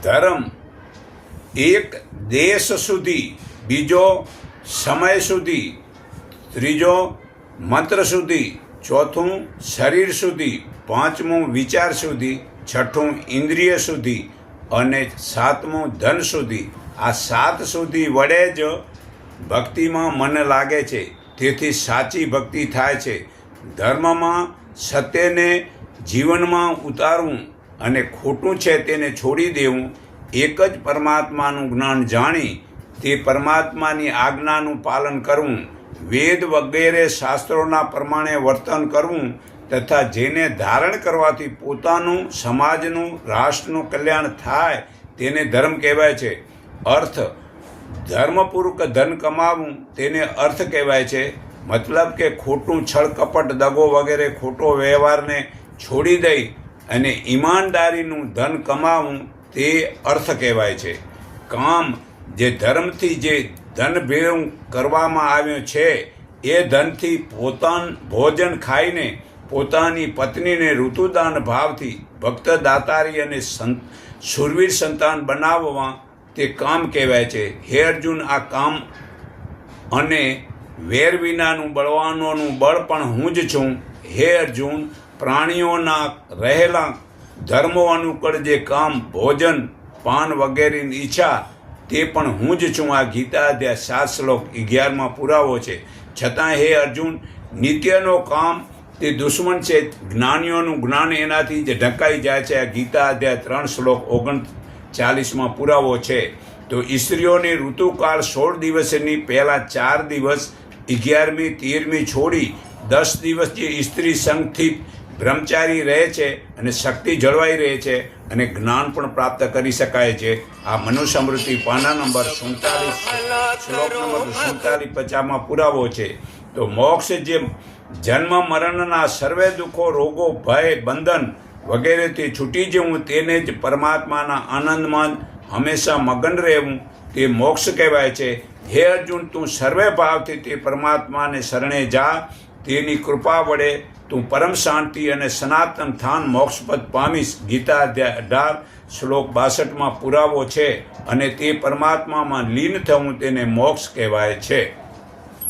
ધર્મ એક દેશ સુધી, બીજો સમય સુધી, ત્રીજો મંત્ર સુધી, ચોથું શરીર સુધી, પાંચમું વિચાર સુધી, છઠ્ઠું ઇન્દ્રિય સુધી અને સાતમું ધન સુધી. આ 7 સુધી વડે જ ભક્તિમાં મન લાગે છે. તેથી સાચી ભક્તિ થાય છે. ધર્મમાં સત્યને જીવનમાં ઉતારવું અને ખોટું છે તેને છોડી દેવું, એક જ પરમાત્માનું જ્ઞાન જાણી તે પરમાત્માની આજ્ઞાનું પાલન કરવું, વેદ વગેરે શાસ્ત્રોના પ્રમાણે વર્તન કરવું તથા જેને ધારણ કરવાથી પોતાનું, સમાજનું, રાષ્ટ્રનું કલ્યાણ થાય તેને ધર્મ કહેવાય છે. અર્થ ધર્મપૂર્વક ધન કમાવું તેને અર્થ કહેવાય છે. મતલબ કે ખોટું છળ કપટ દગો વગેરે ખોટો વ્યવહારને છોડી દઈ અને ઈમાનદારીનું ધન કમાવું તે અર્થ કહેવાય છે. કામ જે ધર્મથી જે ધન ભેગું કરવામાં આવ્યું છે એ ધનથી ભોજન ખાઈને પોતાની પત્નીને ઋતુદાન ભાવથી ભક્ત દાતારી અને શૂરવીર સંતાન બનાવવા તે કામ કહેવાય છે. હે અર્જુન, આ કામ અને વેર વિનાનું બળવાનોનું બળ પણ હું જ છું. હે અર્જુન, પ્રાણીઓના રહેલા ધર્મો અનુકૂળ જે કામ, ભોજન, પાન વગેરેની ઈચ્છા તે પણ હું જ છું. આ ગીતા અધ્યાય 7 શ્લોક 11માં પુરાવો છે. છતાં હે અર્જુન, નિત્યનો કામ તે દુશ્મન છે. જ્ઞાનીઓનું જ્ઞાન એનાથી જ ઢંકાઈ જાય છે. આ ગીતા અધ્યાય 3 શ્લોક 39માં પુરાવો છે. તો સ્ત્રીઓની ઋતુકાળ 16 દિવસની પહેલાં 4 દિવસ 11મી 13મી છોડી 10 દિવસ જે સ્ત્રી સંઘથી બ્રહ્મચારી રહે છે અને શક્તિ જળવાઈ રહે છે અને જ્ઞાન પણ પ્રાપ્ત કરી શકાય છે. આ મનુસ્મૃતિ પાના નંબર 47 શ્લોક નંબર 47-50માં પુરાવો છે. તો મોક્ષ જે જન્મ મરણના સર્વે દુઃખો, રોગો, ભય, બંધન વગેરેથી છૂટી જવું, તેને જ પરમાત્માના આનંદમાં હંમેશા મગન રહેવું તે મોક્ષ કહેવાય છે. હે અર્જુન, તું સર્વે ભાવથી તે પરમાત્માને શરણે જા. તેની કૃપા વડે તું પરમ શાંતિ અને સનાતન થાન મોક્ષપદ પામીશ. ગીતા અધ્યાય 18 શ્લોક 62માં પુરાવો છે. અને તે પરમાત્મામાં લીન થવું તેને મોક્ષ કહેવાય છે.